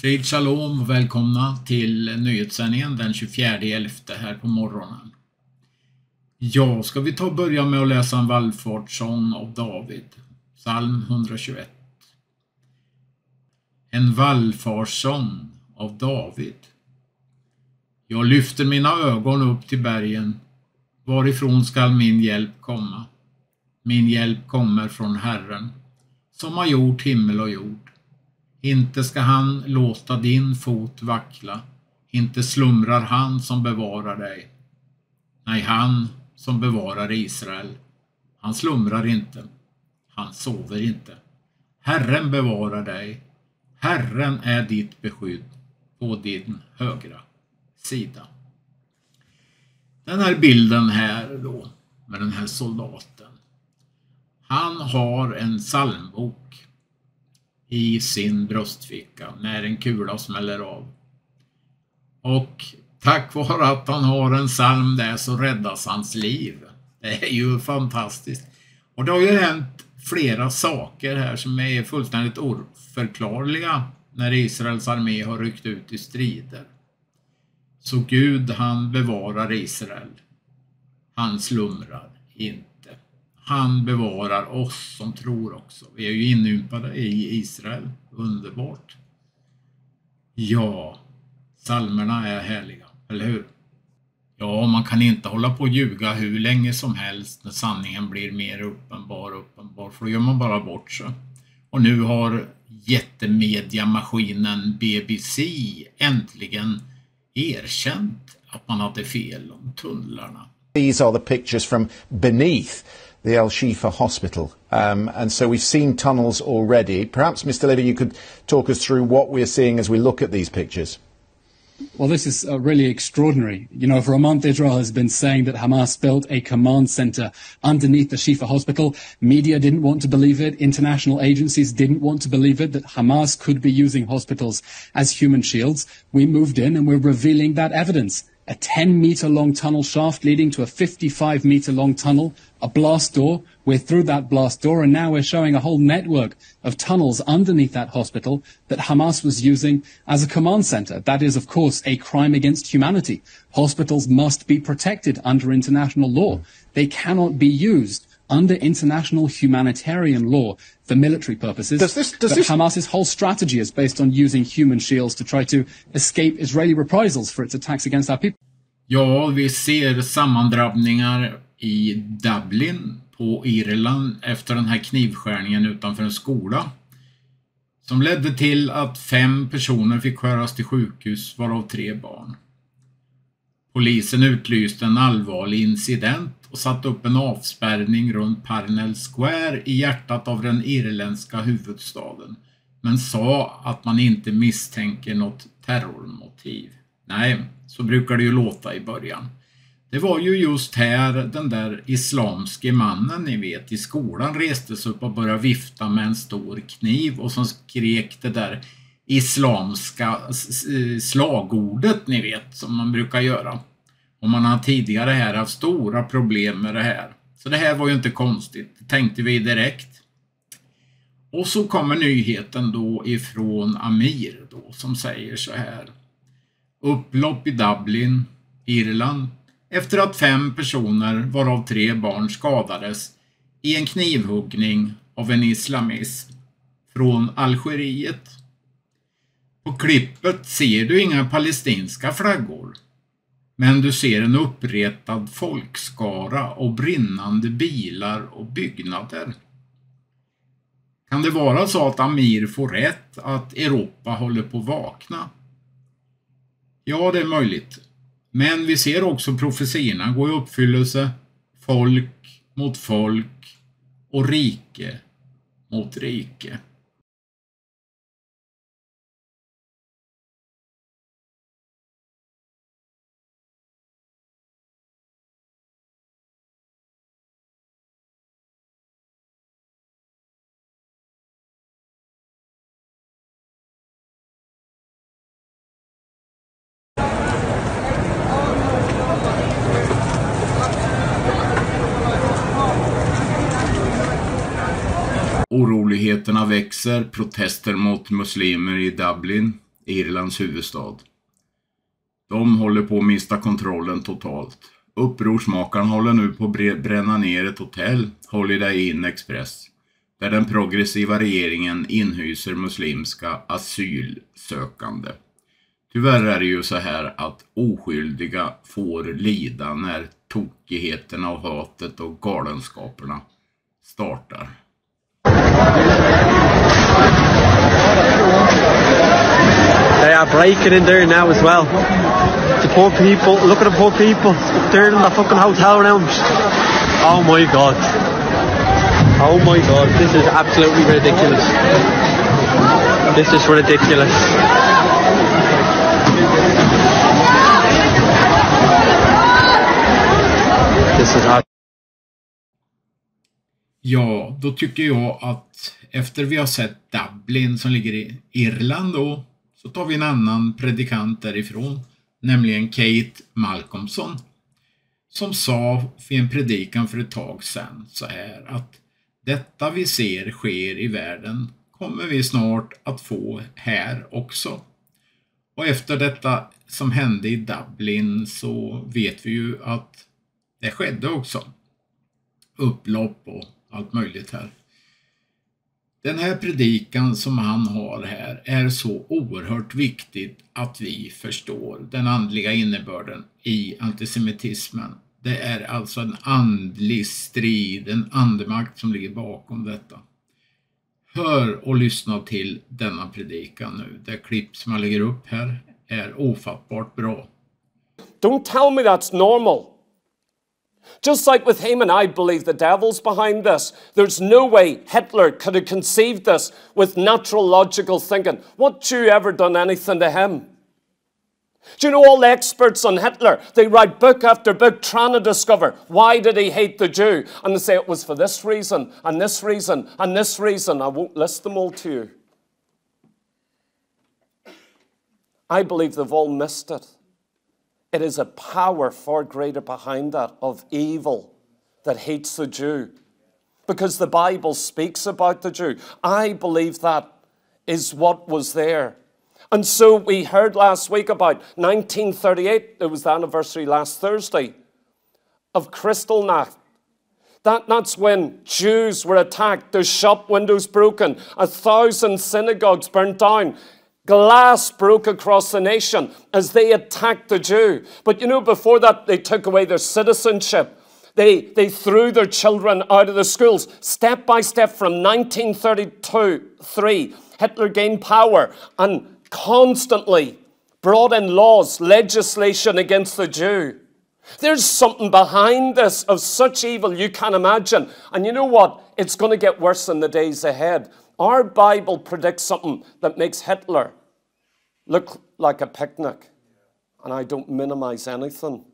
Frid shalom och välkomna till nyhetssändningen den 24/11 här på morgonen. Ja, ska vi börja med att läsa en vallfartssång av David, psalm 121. En vallfartssång av David. Jag lyfter mina ögon upp till bergen, varifrån skall min hjälp komma? Min hjälp kommer från Herren, som har gjort himmel och jord. Inte ska han låta din fot vackla, inte slumrar han som bevarar dig. Nej, han som bevarar Israel, han slumrar inte, han sover inte. Herren bevarar dig, Herren är ditt beskydd på din högra sida. Den här bilden här då, med den här soldaten. Han har en psalmbok i sin bröstficka när en kula smäller av. Och tack vare att han har en psalm där så räddas hans liv. Det är ju fantastiskt. Och det har ju hänt flera saker här som är fullständigt oförklarliga när Israels armé har ryckt ut i strider. Så Gud, han bevarar Israel. Han slumrar inte. Han bevarar oss som tror också. Vi är ju inympade i Israel. Underbart. Ja, psalmerna är härliga, eller hur? Ja, man kan inte hålla på och ljuga hur länge som helst när sanningen blir mer uppenbar. För då gör man bara bort sig. Och nu har jättemediamaskinen BBC äntligen erkänt att man hade fel om tunnlarna. These are the pictures from beneath the Al-Shifa hospital. And so we've seen tunnels already. Perhaps, Mr. Levy, you could talk us through what we're seeing as we look at these pictures. Well, this is really extraordinary. You know, for a month, Israel has been saying that Hamas built a command center underneath the Shifa hospital. Media didn't want to believe it. International agencies didn't want to believe it, that Hamas could be using hospitals as human shields. We moved in and we're revealing that evidence. A 10-meter-long tunnel shaft leading to a 55-meter-long tunnel, a blast door. We're through that blast door, and now we're showing a whole network of tunnels underneath that hospital that Hamas was using as a command center. That is, of course, a crime against humanity. Hospitals must be protected under international law. They cannot be used under international humanitarian law for military purposes. But Hamas's whole strategy is based on using human shields to try to escape Israeli reprisals for its attacks against our people. Ja, vi ser sammandrabbningar i Dublin på Irland efter den här knivskärningen utanför en skola som ledde till att 5 personer fick skäras till sjukhus, varav 3 barn. Polisen utlyste en allvarlig incident och satte upp en avspärrning runt Parnell Square i hjärtat av den irländska huvudstaden, men sa att man inte misstänker något terrormotiv. Nej, så brukar det ju låta i början. Det var ju just här den där islamske mannen, ni vet, i skolan restes upp och började vifta med en stor kniv och som skrek det där islamska slagordet, ni vet, som man brukar göra. Och man har tidigare här haft stora problem med det här. Så det här var ju inte konstigt, det tänkte vi direkt. Och så kommer nyheten då ifrån Amir då, som säger så här. Upplopp i Dublin, Irland, efter att 5 personer, varav 3 barn, skadades i en knivhuggning av en islamist från Algeriet. På klippet ser du inga palestinska flaggor, men du ser en uppretad folkskara och brinnande bilar och byggnader. Kan det vara så att Amir får rätt, att Europa håller på att vakna? Ja, det är möjligt. Men vi ser också profetierna gå i uppfyllelse, folk mot folk och rike mot rike. Oroligheterna växer, protester mot muslimer i Dublin. Irlands huvudstad. De håller på att mista kontrollen totalt. Upprorsmakaren håller nu på att bränna ner ett hotell, Holiday Inn Express, där den progressiva regeringen inhyser muslimska asylsökande. Tyvärr är det ju så här att oskyldiga får lida när tokigheterna och hatet och galenskaperna startar. They are breaking in there now as well. The poor people, look at the poor people. They're in the fucking hotel rooms. Oh my god. Oh my god, this is absolutely ridiculous. This is ridiculous. This is Ja, då tycker jag att efter vi har sett Dublin som ligger i Irland då, så tar vi en annan predikant därifrån, nämligen Kate Malcolmson, som sa i en predikan för ett tag sedan så här att detta vi ser sker i världen kommer vi snart att få här också. Och efter detta som hände i Dublin så vet vi ju att det skedde också. Upplopp och allt möjligt här. Den här predikan som han har här är så oerhört viktigt att vi förstår den andliga innebörden i antisemitismen. Det är alltså en andlig strid, en andemakt som ligger bakom detta. Hör och lyssna till denna predikan nu. Det klipp som jag lägger upp här är ofattbart bra. Don't tell me that's normal. Just like with Haman, I believe the devil's behind this. There's no way Hitler could have conceived this with natural logical thinking. What Jew ever done anything to him? Do you know all the experts on Hitler? They write book after book trying to discover why did he hate the Jew? And they say it was for this reason, and this reason, and this reason. I won't list them all to you. I believe they've all missed it. It is a power far greater behind that of evil that hates the Jew. Because the Bible speaks about the Jew. I believe that is what was there. And so we heard last week about 1938, it was the anniversary last Thursday, of Kristallnacht. That's when Jews were attacked, their shop windows broken, 1,000 synagogues burnt down. Glass broke across the nation as they attacked the Jew. But you know, before that, they took away their citizenship. They threw their children out of the schools. Step by step from 1932-3, Hitler gained power and constantly brought in laws, legislation against the Jew. There's something behind this of such evil you can't imagine. And you know what? It's going to get worse in the days ahead. Our Bible predicts something that makes Hitler look like a picnic. And I don't minimize anything.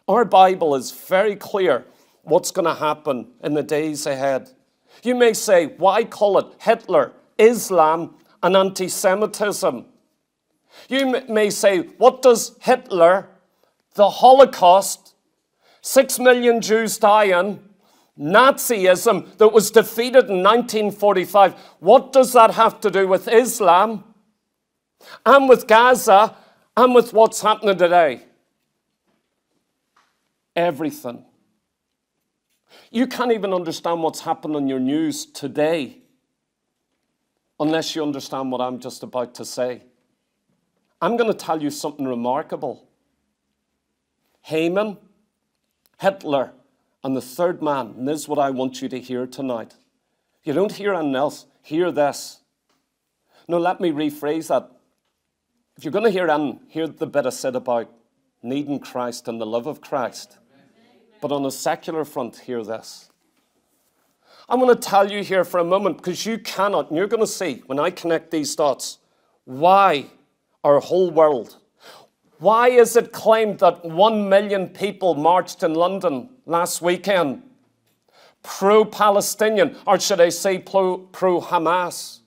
Our Bible is very clear what's going to happen in the days ahead. You may say, why call it Hitler, Islam, and anti-Semitism? You may say, what does Hitler, the Holocaust, 6 million Jews dying, Nazism that was defeated in 1945, what does that have to do with Islam and with Gaza and with what's happening today? Everything. You can't even understand what's happening on your news today unless you understand what I'm just about to say. I'm going to tell you something remarkable. Haman, Hitler, and the third man, and this is what I want you to hear tonight. If you don't hear anything else, hear this. No, let me rephrase that. If you're going to hear anything, hear the bit I said about needing Christ and the love of Christ. But on a secular front, hear this. I'm going to tell you here for a moment, because you cannot, and you're going to see when I connect these dots, why our whole world, why is it claimed that 1 million people marched in London last weekend? Pro-Palestinian, or should I say pro-Hamas?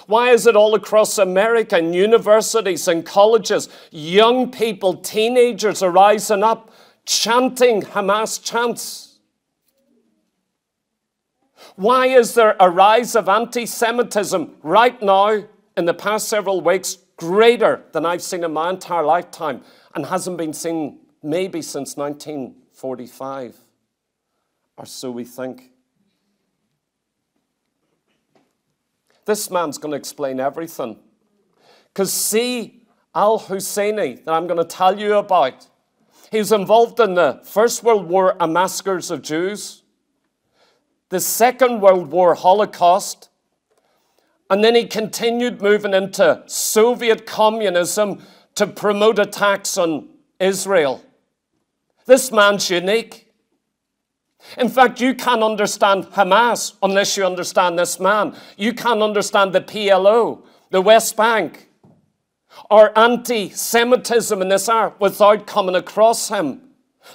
Why is it all across America, in universities and colleges, young people, teenagers are rising up, chanting Hamas chants? Why is there a rise of anti-Semitism right now in the past several weeks greater than I've seen in my entire lifetime and hasn't been seen maybe since 1945, or so we think. This man's going to explain everything. Because see, al-Husseini, that I'm going to tell you about, he was involved in the First World War and massacres of Jews, the Second World War Holocaust, and then he continued moving into Soviet communism to promote attacks on Israel. This man's unique. In fact, you can't understand Hamas unless you understand this man. You can't understand the PLO, the West Bank, or anti-Semitism in this hour without coming across him.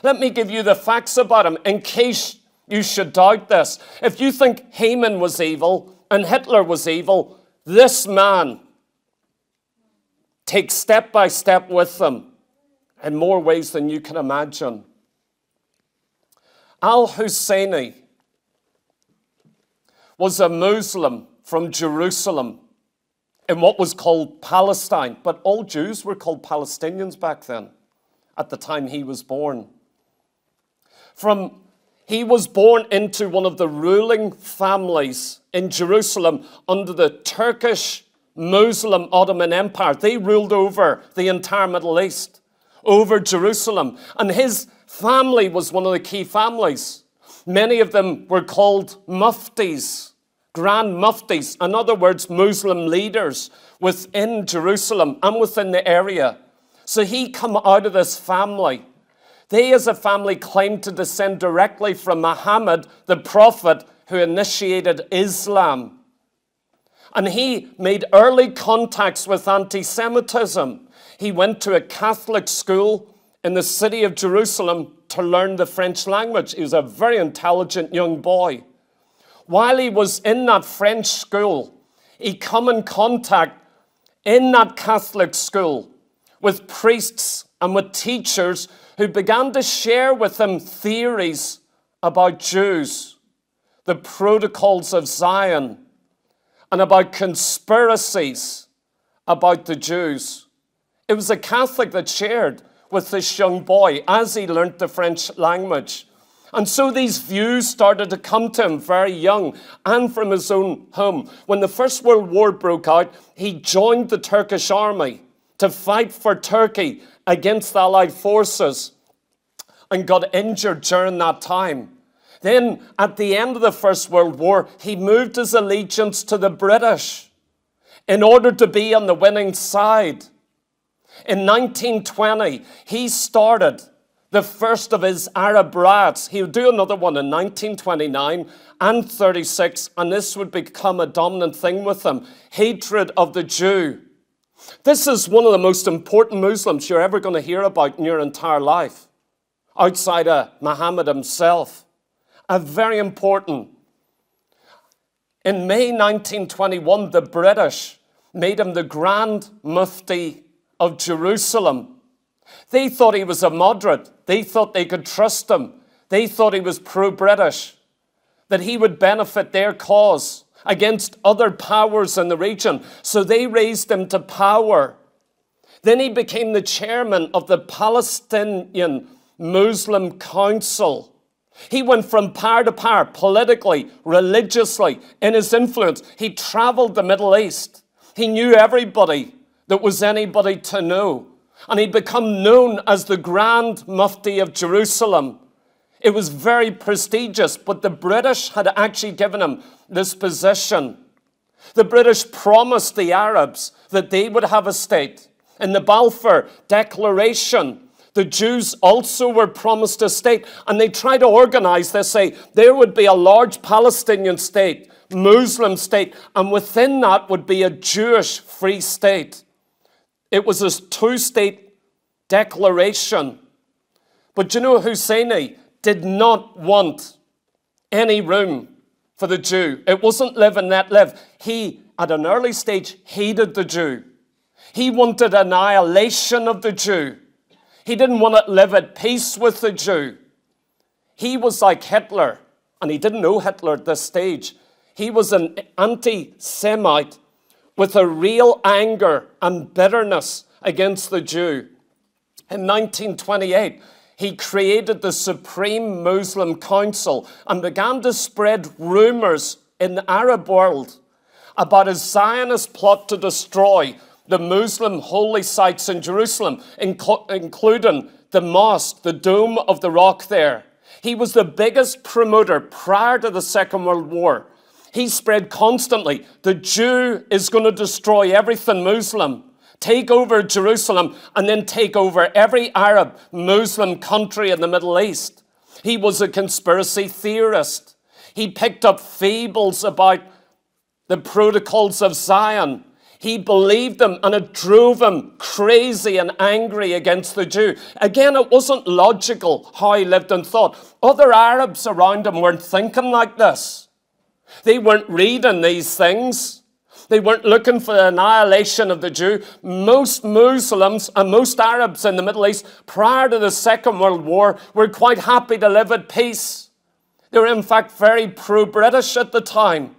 Let me give you the facts about him in case you should doubt this. If you think Haman was evil and Hitler was evil, this man takes step by step with them in more ways than you can imagine. Al-Husseini was a Muslim from Jerusalem in what was called Palestine, but all Jews were called Palestinians back then, at the time he was born. He was born into one of the ruling families in Jerusalem under the Turkish Muslim Ottoman Empire. They ruled over the entire Middle East, over Jerusalem. And his family was one of the key families. Many of them were called muftis, grand muftis. In other words, Muslim leaders within Jerusalem and within the area. So he come out of this family. They as a family claimed to descend directly from Muhammad, the prophet who initiated Islam. And he made early contacts with anti-Semitism. He went to a Catholic school in the city of Jerusalem to learn the French language. He was a very intelligent young boy. While he was in that French school, he come in contact in that Catholic school with priests and with teachers who began to share with him theories about Jews, the protocols of Zion, and about conspiracies about the Jews. It was a Catholic that shared with this young boy as he learnt the French language. And so these views started to come to him very young and from his own home. When the First World War broke out, he joined the Turkish army to fight for Turkey against the Allied forces and got injured during that time. Then, at the end of the First World War, he moved his allegiance to the British in order to be on the winning side. In 1920, he started the first of his Arab riots. He would do another one in 1929 and 36, and this would become a dominant thing with him: hatred of the Jew. This is one of the most important Muslims you're ever going to hear about in your entire life, outside of Muhammad himself. A very important. In May 1921, the British made him the Grand Mufti of Jerusalem. They thought he was a moderate. They thought they could trust him. They thought he was pro-British, that he would benefit their cause against other powers in the region. So they raised him to power. Then he became the chairman of the Palestinian Muslim Council. He went from power to power, politically, religiously, in his influence. He traveled the Middle East. He knew everybody that was anybody to know. And he'd become known as the Grand Mufti of Jerusalem. It was very prestigious, but the British had actually given him this position. The British promised the Arabs that they would have a state. In the Balfour Declaration, the Jews also were promised a state, and they tried to organize this, say there would be a large Palestinian state, Muslim state, and within that would be a Jewish free state. It was a two-state declaration. But you know, Husseini did not want any room for the Jew. It wasn't live and let live. He, at an early stage, hated the Jew. He wanted annihilation of the Jew. He didn't want to live at peace with the Jew. He was like Hitler, and he didn't know Hitler at this stage. He was an anti-Semite with a real anger and bitterness against the Jew. In 1928, he created the Supreme Muslim Council and began to spread rumors in the Arab world about a Zionist plot to destroy the Muslim holy sites in Jerusalem, including the mosque, the Dome of the Rock there. He was the biggest promoter prior to the Second World War. He spread constantly, the Jew is going to destroy everything Muslim, take over Jerusalem, and then take over every Arab Muslim country in the Middle East. He was a conspiracy theorist. He picked up fables about the protocols of Zion. He believed them, and it drove him crazy and angry against the Jew. Again, it wasn't logical how he lived and thought. Other Arabs around him weren't thinking like this. They weren't reading these things. They weren't looking for the annihilation of the Jew. Most Muslims and most Arabs in the Middle East prior to the Second World War were quite happy to live at peace. They were in fact very pro-British at the time.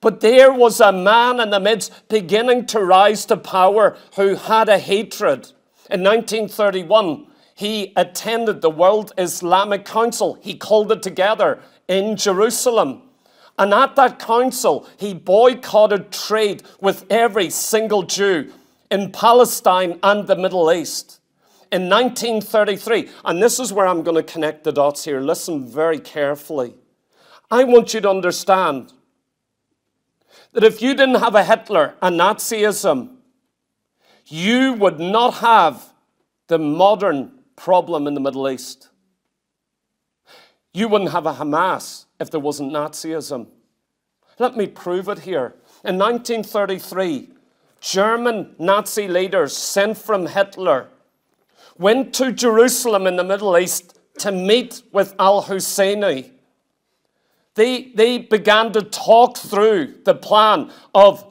But there was a man in the midst beginning to rise to power who had a hatred. In 1931, he attended the World Islamic Council. He called it together in Jerusalem. And at that council, he boycotted trade with every single Jew in Palestine and the Middle East. In 1933, and this is where I'm going to connect the dots here. Listen very carefully. I want you to understand that if you didn't have a Hitler and Nazism, you would not have the modern problem in the Middle East. You wouldn't have a Hamas if there wasn't Nazism. Let me prove it here. In 1933, German Nazi leaders sent from Hitler went to Jerusalem in the Middle East to meet with al-Husseini. They began to talk through the plan of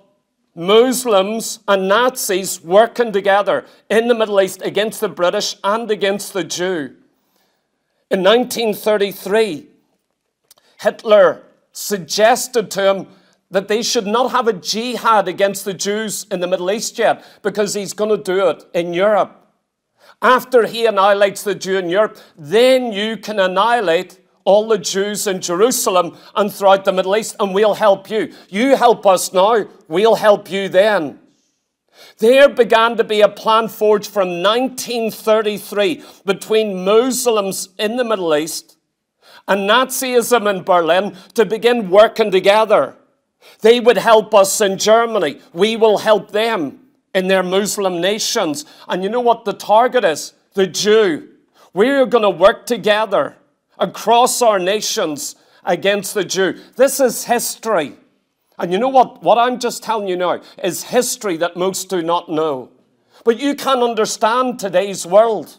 Muslims and Nazis working together in the Middle East against the British and against the Jew. In 1933, Hitler suggested to him that they should not have a jihad against the Jews in the Middle East yet, because he's going to do it in Europe. After he annihilates the Jew in Europe, then you can annihilate all the Jews in Jerusalem and throughout the Middle East, and we'll help you. You help us now, we'll help you then. There began to be a plan forged from 1933 between Muslims in the Middle East and Nazism in Berlin to begin working together. They would help us in Germany. We will help them in their Muslim nations. And you know what the target is? The Jew. We're going to work together across our nations against the Jew. This is history. And you know what I'm just telling you now is history that most do not know. But you can't understand today's world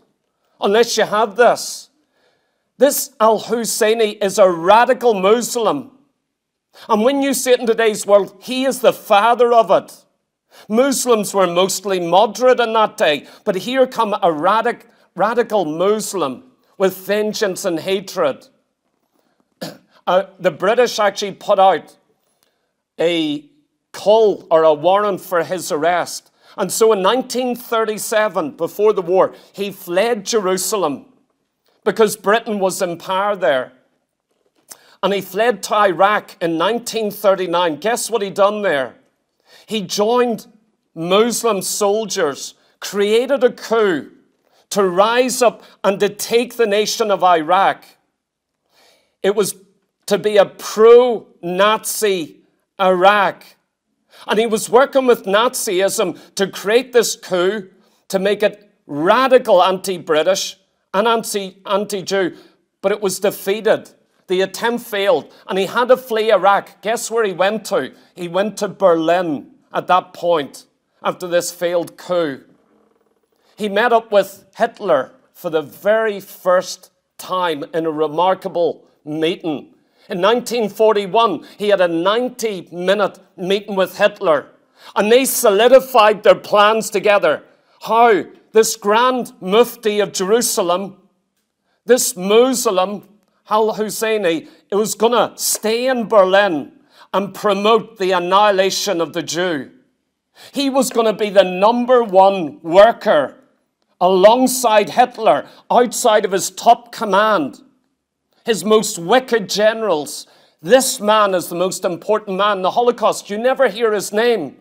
unless you have this. This al-Husseini is a radical Muslim. And when you see it in today's world, he is the father of it. Muslims were mostly moderate in that day, but here come a radical Muslim with vengeance and hatred. The British actually put out a call or a warrant for his arrest. And so in 1937, before the war, he fled Jerusalem because Britain was in power there. And he fled to Iraq in 1939. Guess what he done there? He joined Muslim soldiers, created a coup to rise up and to take the nation of Iraq. It was to be a pro-Nazi Iraq. And he was working with Nazism to create this coup, to make it radical anti-British and anti-Jew. But it was defeated. The attempt failed, and he had to flee Iraq. Guess where he went to? He went to Berlin at that point, after this failed coup. He met up with Hitler for the very first time in a remarkable meeting. In 1941, he had a 90-minute meeting with Hitler, and they solidified their plans together. How this Grand Mufti of Jerusalem, this Muslim, al-Husseini, was going to stay in Berlin and promote the annihilation of the Jew. He was going to be the #1 worker alongside Hitler, outside of his top command, his most wicked generals. This man is the most important man in the Holocaust. You never hear his name.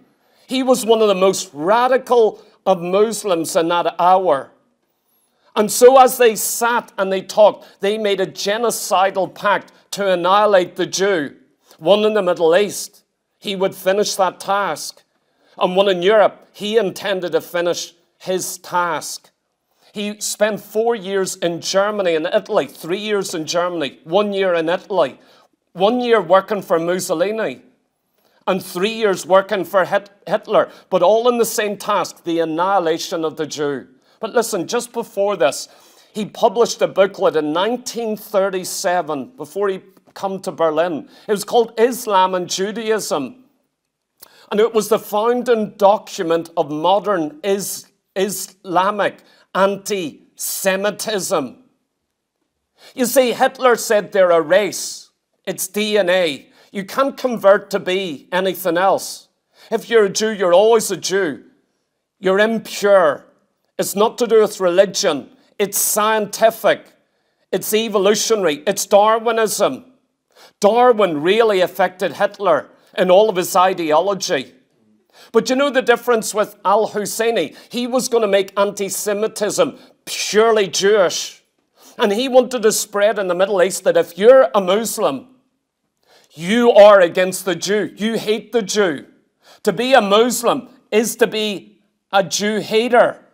He was one of the most radical of Muslims in that hour. And so as they sat and they talked, they made a genocidal pact to annihilate the Jew. One in the Middle East, he would finish that task. And one in Europe, he intended to finish his task. He spent 4 years in Germany and Italy, 3 years in Germany, 1 year in Italy, 1 year working for Mussolini, and 3 years working for Hitler, but all in the same task, the annihilation of the Jew. But listen, just before this, he published a booklet in 1937, before he come to Berlin. It was called Islam and Judaism. And it was the founding document of modern Islamic anti-Semitism. You see, Hitler said they're a race. It's DNA. You can't convert to be anything else. If you're a Jew, you're always a Jew. You're impure. It's not to do with religion. It's scientific. It's evolutionary. It's Darwinism. Darwin really affected Hitler in all of his ideology. But you know the difference with al-Husseini? He was going to make anti-Semitism purely Jewish. And he wanted to spread in the Middle East that if you're a Muslim, you are against the Jew. You hate the Jew. To be a Muslim is to be a Jew hater.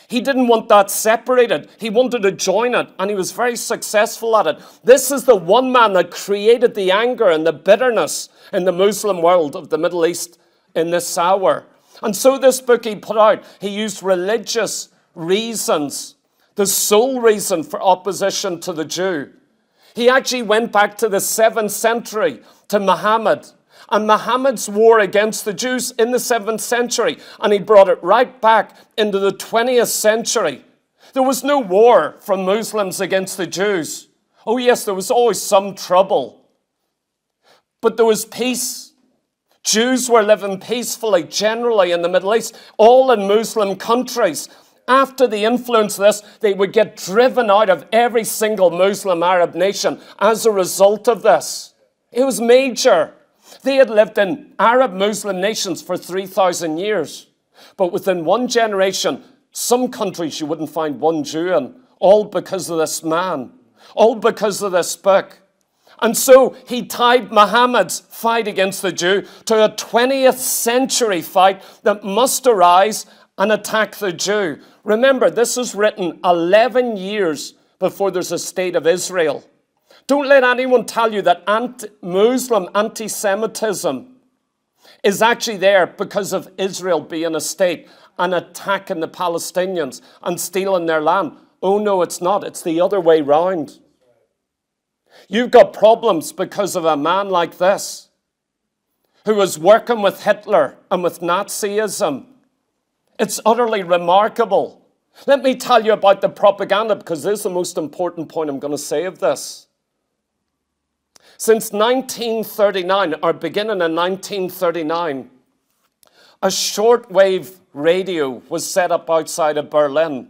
He didn't want that separated. He wanted to join it, and he was very successful at it. This is the one man that created the anger and the bitterness in the Muslim world of the Middle East in this hour. And so this book he put out, he used religious reasons, the sole reason for opposition to the Jew. He actually went back to the 7th century, to Muhammad, and Muhammad's war against the Jews in the 7th century, and he brought it right back into the 20th century. There was no war from Muslims against the Jews. Oh yes, there was always some trouble, but there was peace. Jews were living peacefully generally in the Middle East, all in Muslim countries. After the influence of this, they would get driven out of every single Muslim Arab nation as a result of this. It was major. They had lived in Arab Muslim nations for 3,000 years. But within one generation, some countries you wouldn't find one Jew in, all because of this man, all because of this book. And so he tied Muhammad's fight against the Jew to a 20th century fight that must arise and attack the Jew. Remember, this is written 11 years before there's a state of Israel. Don't let anyone tell you that Muslim anti-Semitism is actually there because of Israel being a state and attacking the Palestinians and stealing their land. Oh no, it's not. It's the other way round. You've got problems because of a man like this who was working with Hitler and with Nazism. It's utterly remarkable. Let me tell you about the propaganda, because this is the most important point I'm going to say of this. Since 1939, or beginning in 1939, a shortwave radio was set up outside of Berlin.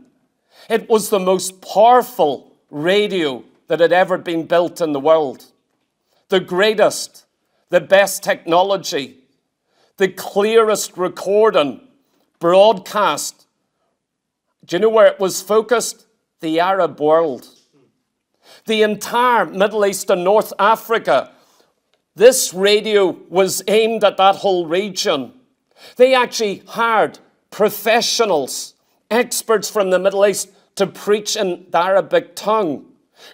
It was the most powerful radio that had ever been built in the world. The greatest, the best technology, the clearest recording, broadcast. Do you know where it was focused? The Arab world. The entire Middle East and North Africa. This radio was aimed at that whole region. They actually hired professionals, experts from the Middle East, to preach in the Arabic tongue,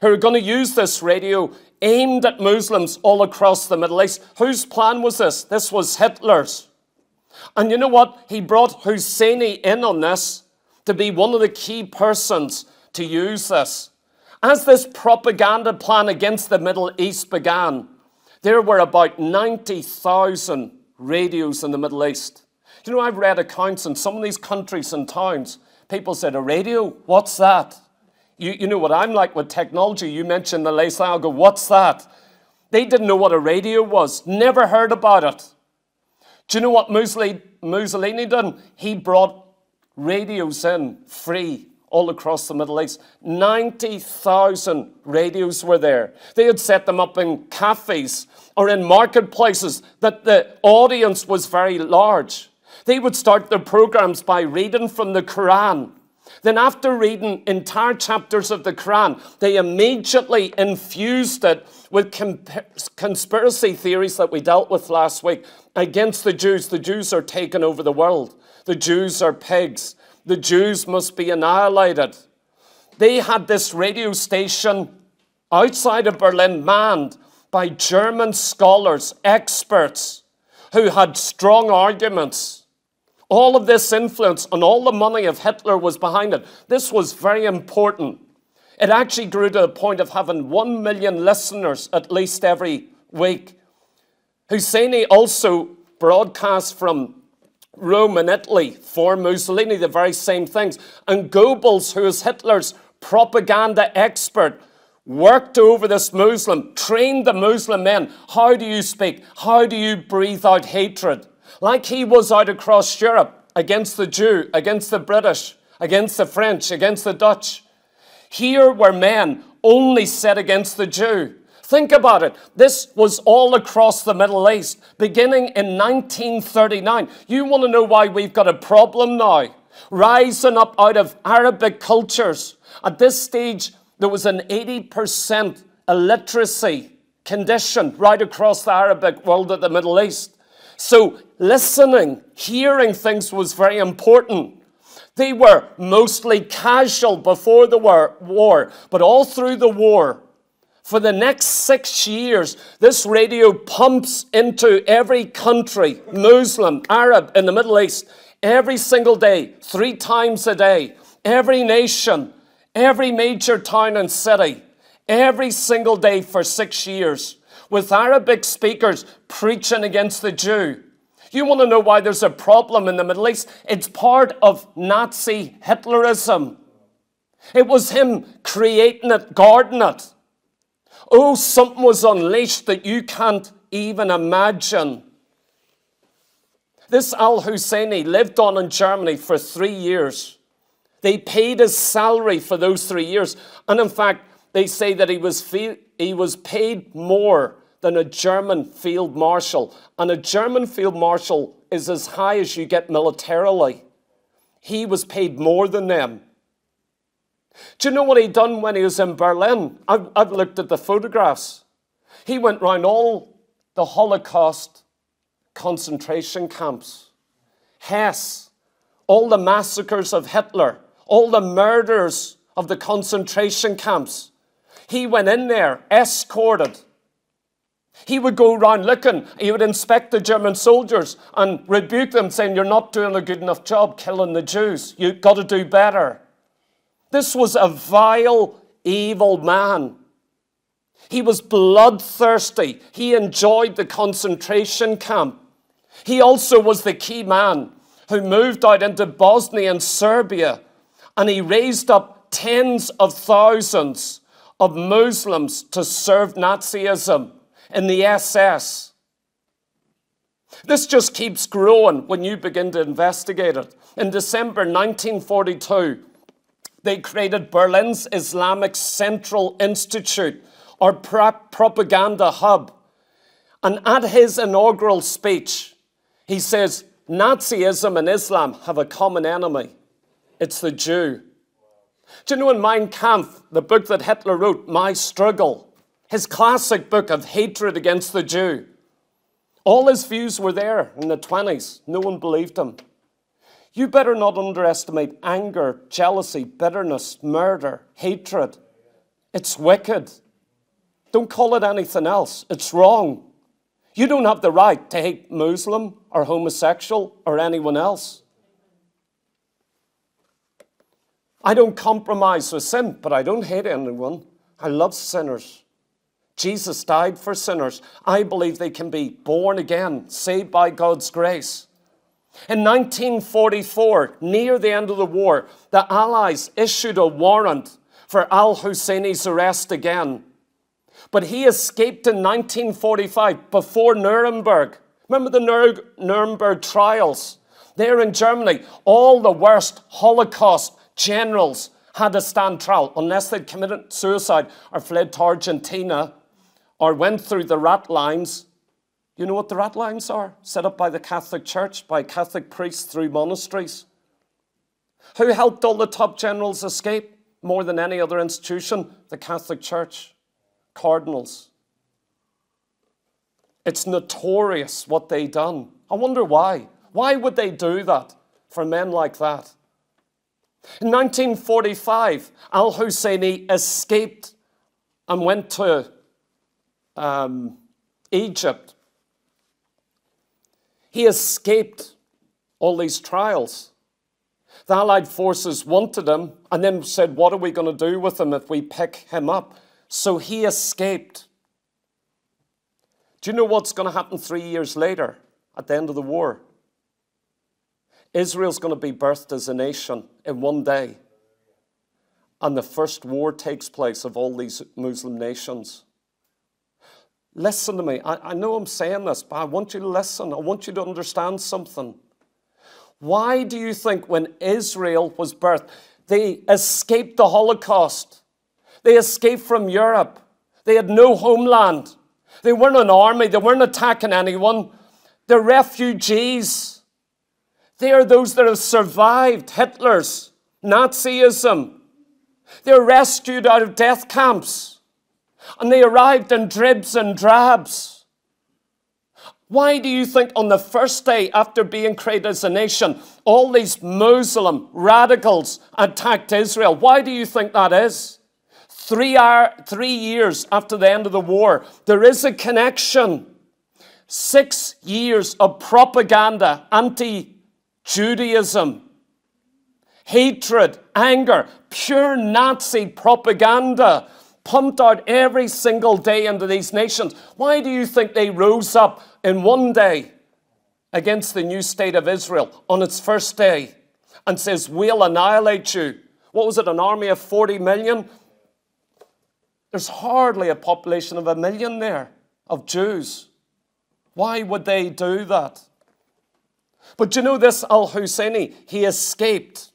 who are going to use this radio aimed at Muslims all across the Middle East. Whose plan was this? This was Hitler's. And you know what? He brought Husseini in on this to be one of the key persons to use this. As this propaganda plan against the Middle East began, there were about 90,000 radios in the Middle East. You know, I've read accounts in some of these countries and towns. People said, a radio? What's that? You know what I'm like with technology. You mentioned the lace. I'll go, what's that? They didn't know what a radio was. Never heard about it. Do you know what Mussolini did? He brought radios in free all across the Middle East. 90,000 radios were there. They had set them up in cafes or in marketplaces that the audience was very large. They would start their programs by reading from the Quran. Then after reading entire chapters of the Quran, they immediately infused it with conspiracy theories that we dealt with last week against the Jews. The Jews are taking over the world. The Jews are pigs. The Jews must be annihilated. They had this radio station outside of Berlin manned by German scholars, experts, who had strong arguments. All of this influence and all the money of Hitler was behind it. This was very important. It actually grew to the point of having 1 million listeners at least every week. Husseini also broadcast from Rome and Italy for Mussolini, the very same things. And Goebbels, who is Hitler's propaganda expert, worked over this Muslim, trained the Muslim men. How do you speak? How do you breathe out hatred? Like he was out across Europe against the Jew, against the British, against the French, against the Dutch. Here were men only set against the Jew. Think about it. This was all across the Middle East, beginning in 1939. You want to know why we've got a problem now? Rising up out of Arabic cultures. At this stage, there was an 80% illiteracy condition right across the Arabic world of the Middle East. So listening, hearing things was very important. They were mostly casual before the war, but all through the war, for the next 6 years, this radio pumps into every country, Muslim, Arab, in the Middle East, every single day, 3 times a day, every nation, every major town and city, every single day for 6 years, with Arabic speakers preaching against the Jew. You want to know why there's a problem in the Middle East? It's part of Nazi Hitlerism. It was him creating it, guarding it. Oh, something was unleashed that you can't even imagine. This Al-Husseini lived on in Germany for 3 years. They paid his salary for those 3 years. And in fact, they say that he was paid more than a German field marshal. And a German field marshal is as high as you get militarily. He was paid more than them. Do you know what he done when he was in Berlin? I've looked at the photographs. He went round all the Holocaust concentration camps. Hess, all the massacres of Hitler, all the murders of the concentration camps. He went in there, escorted. He would go around looking, he would inspect the German soldiers and rebuke them, saying, you're not doing a good enough job killing the Jews. You've got to do better. This was a vile, evil man. He was bloodthirsty. He enjoyed the concentration camp. He also was the key man who moved out into Bosnia and Serbia, and he raised up tens of thousands of Muslims to serve Nazism in the SS. This just keeps growing when you begin to investigate it. In December 1942, they created Berlin's Islamic Central Institute, or propaganda hub. And at his inaugural speech, he says, Nazism and Islam have a common enemy. It's the Jew. Do you know in Mein Kampf, the book that Hitler wrote, My Struggle, his classic book of hatred against the Jew, all his views were there in the 20s. No one believed him. You better not underestimate anger, jealousy, bitterness, murder, hatred. It's wicked. Don't call it anything else. It's wrong. You don't have the right to hate Muslim or homosexual or anyone else. I don't compromise with sin, but I don't hate anyone. I love sinners. Jesus died for sinners. I believe they can be born again, saved by God's grace. In 1944, near the end of the war, the Allies issued a warrant for Al-Husseini's arrest again. But he escaped in 1945 before Nuremberg, Remember the Nuremberg trials? There in Germany, all the worst Holocaust generals had to stand trial unless they'd committed suicide or fled to Argentina or went through the rat lines. You know what the rat lines are? Set up by the Catholic Church, by Catholic priests through monasteries. Who helped all the top generals escape more than any other institution? The Catholic Church. Cardinals. It's notorious what they done. I wonder why. Why would they do that for men like that? In 1945, al-Husseini escaped and went to Egypt. He escaped all these trials. The Allied forces wanted him and then said, what are we going to do with him if we pick him up? So he escaped. Do you know what's going to happen 3 years later at the end of the war? Israel's going to be birthed as a nation in one day. And the first war takes place of all these Muslim nations. Listen to me. I know I'm saying this, but I want you to listen. I want you to understand something. Why do you think when Israel was birthed, they escaped the Holocaust? They escaped from Europe. They had no homeland. They weren't an army. They weren't attacking anyone. They're refugees. They are those that have survived Hitler's Nazism. They're rescued out of death camps. And they arrived in dribs and drabs. Why do you think on the first day after being created as a nation, all these Muslim radicals attacked Israel? Why do you think that is? 3 years after the end of the war, there is a connection. 6 years of propaganda, anti-Judaism, hatred, anger, pure Nazi propaganda pumped out every single day into these nations. Why do you think they rose up in one day against the new state of Israel on its first day and says, we'll annihilate you? What was it, an army of 40 million? There's hardly a population of 1 million there of Jews. Why would they do that? But you know this al-Husseini, he escaped.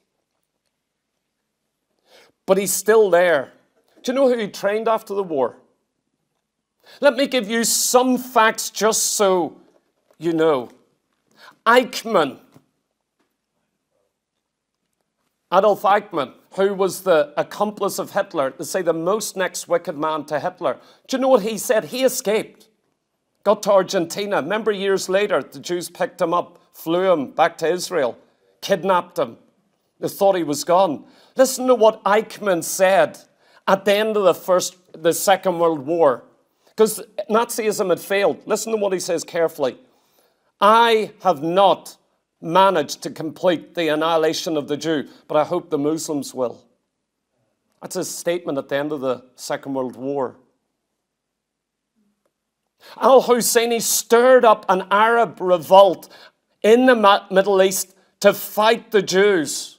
But he's still there. Do you know who he trained after the war? Let me give you some facts just so you know. Eichmann, Adolf Eichmann, who was the accomplice of Hitler, they say the most next wicked man to Hitler. Do you know what he said? He escaped. Got to Argentina. Remember years later, the Jews picked him up, flew him back to Israel, kidnapped him. They thought he was gone. Listen to what Eichmann said at the end of the Second World War. Because Nazism had failed. Listen to what he says carefully. I have not managed to complete the annihilation of the Jew, but I hope the Muslims will. That's his statement at the end of the Second World War. Al-Husseini stirred up an Arab revolt in the Middle East to fight the Jews.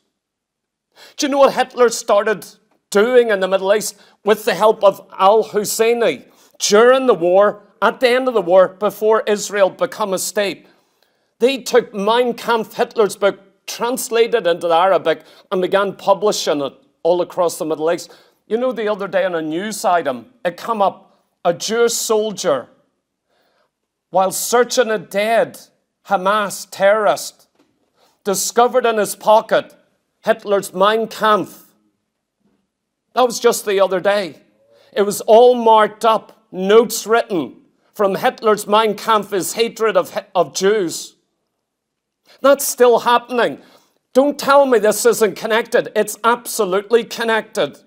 Do you know what Hitler started doing in the Middle East with the help of al-Husseini during the war, at the end of the war, before Israel became a state? They took Mein Kampf, Hitler's book, translated into the Arabic, and began publishing it all across the Middle East. You know, the other day on a news item, it came up, a Jewish soldier, while searching a dead Hamas terrorist, discovered in his pocket Hitler's Mein Kampf. That was just the other day. It was all marked up, notes written from Hitler's Mein Kampf, his hatred of Jews. That's still happening. Don't tell me this isn't connected. It's absolutely connected.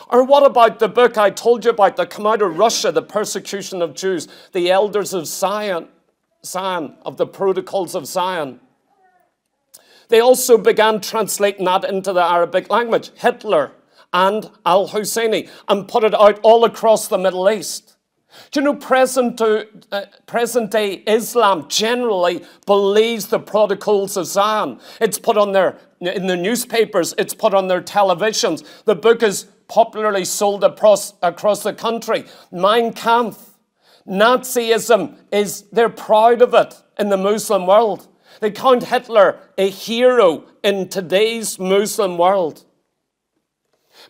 Or what about the book I told you about that came out of Russia, the persecution of Jews, the elders of Zion, of the protocols of Zion? They also began translating that into the Arabic language, Hitler and al-Husseini, and put it out all across the Middle East. Do you know present-day Islam generally believes the protocols of Zion? It's put on in the newspapers, it's put on their televisions. The book is popularly sold across the country. Mein Kampf. Nazism they're proud of it in the Muslim world. They count Hitler a hero in today's Muslim world.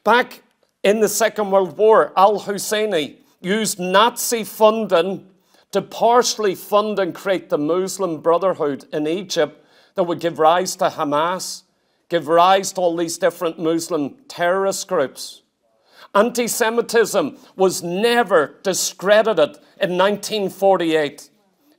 Back in the Second World War, al-Husseini used Nazi funding to partially fund and create the Muslim Brotherhood in Egypt that would give rise to Hamas, give rise to all these different Muslim terrorist groups. Anti-Semitism was never discredited in 1948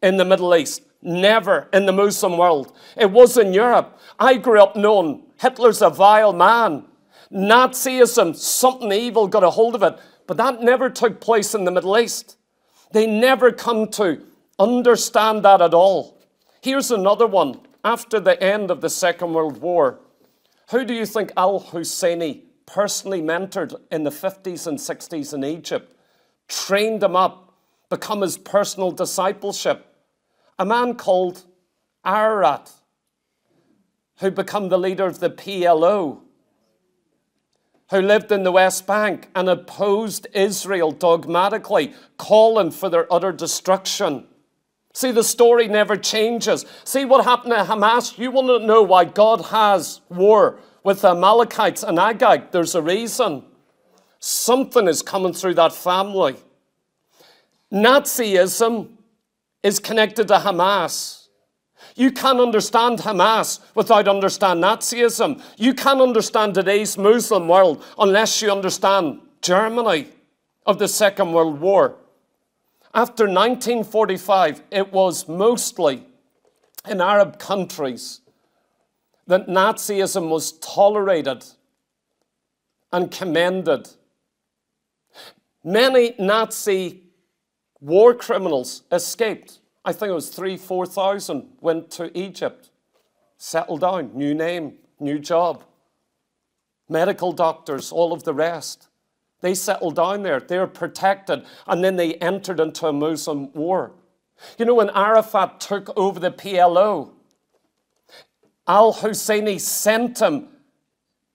in the Middle East. Never in the Muslim world. It was in Europe. I grew up knowing Hitler's a vile man. Nazism, something evil got a hold of it. But that never took place in the Middle East. They never come to understand that at all. Here's another one. After the end of the Second World War, who do you think al-Husseini personally mentored in the 50s and 60s in Egypt? Trained him up, become his personal discipleship. A man called Ararat, who became the leader of the PLO, who lived in the West Bank and opposed Israel dogmatically, calling for their utter destruction. See, the story never changes. See what happened to Hamas? You want to know why God has war with the Amalekites and Agag? There's a reason. Something is coming through that family. Nazism is connected to Hamas. You can't understand Hamas without understanding Nazism. You can't understand today's Muslim world unless you understand Germany of the Second World War. After 1945, it was mostly in Arab countries that Nazism was tolerated and commended. Many Nazi war criminals escaped. I think it was 3,000-4,000 went to Egypt, settled down, new name, new job. Medical doctors, all of the rest. They settled down there. They were protected. And then they entered into a Muslim war. You know, when Arafat took over the PLO, al-Husseini sent him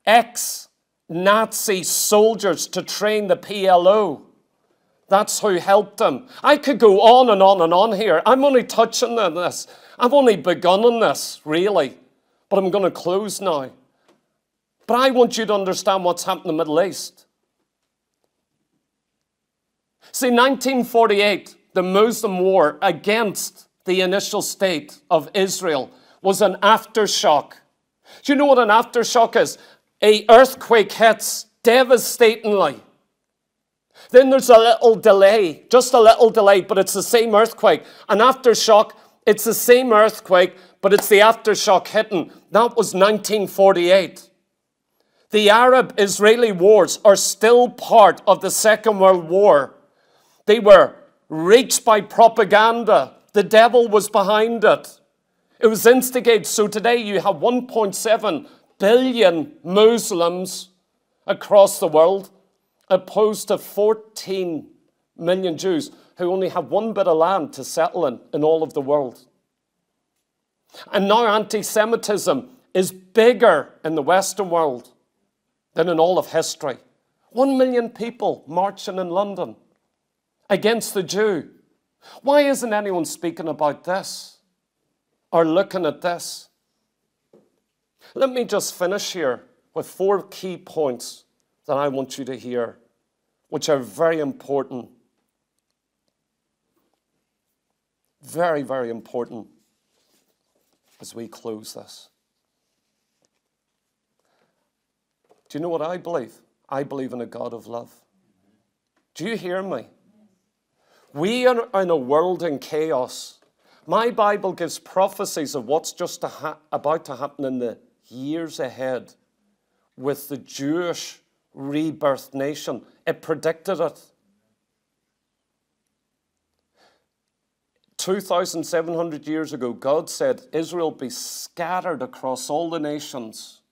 ex-Nazi soldiers to train the PLO. That's who helped him. I could go on and on and on here. I'm only touching on this. I've only begun on this, really. But I'm going to close now. But I want you to understand what's happened in the Middle East. See, 1948, the Muslim war against the initial state of Israel was an aftershock. Do you know what an aftershock is? An earthquake hits devastatingly. Then there's a little delay, just a little delay, but it's the same earthquake. An aftershock, it's the same earthquake, but it's the aftershock hitting. That was 1948. The Arab-Israeli wars are still part of the Second World War. They were reached by propaganda. The devil was behind it. It was instigated. So today you have 1.7 billion Muslims across the world, opposed to 14 million Jews who only have one bit of land to settle in all of the world. And now anti-Semitism is bigger in the Western world than in all of history. 1 million people marching in London against the Jew. Why isn't anyone speaking about this or looking at this? Let me just finish here with 4 key points that I want you to hear, which are very important. Very, very important as we close this. Do you know what I believe? I believe in a God of love. Do you hear me? We are in a world in chaos. My Bible gives prophecies of what's just about to happen in the years ahead with the Jewish rebirthed nation. It predicted it. 2,700 years ago, God said Israel be scattered across all the nations,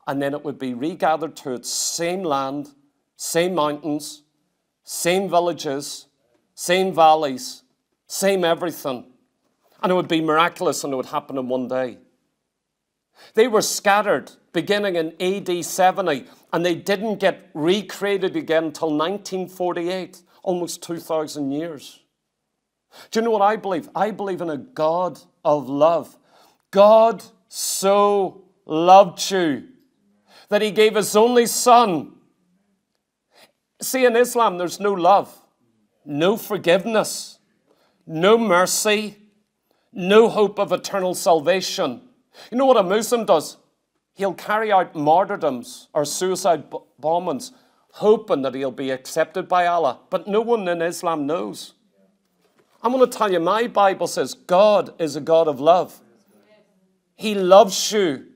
and then it would be regathered to its same land, same mountains, same villages, same valleys, same everything. And it would be miraculous, and it would happen in one day. They were scattered beginning in AD 70, and they didn't get recreated again until 1948, almost 2,000 years. Do you know what I believe? I believe in a God of love. God so loved you that he gave his only son. See, in Islam, there's no love, no forgiveness, no mercy, no hope of eternal salvation. You know what a Muslim does? He'll carry out martyrdoms or suicide bombings, hoping that he'll be accepted by Allah. But no one in Islam knows. I'm going to tell you, my Bible says God is a God of love. He loves you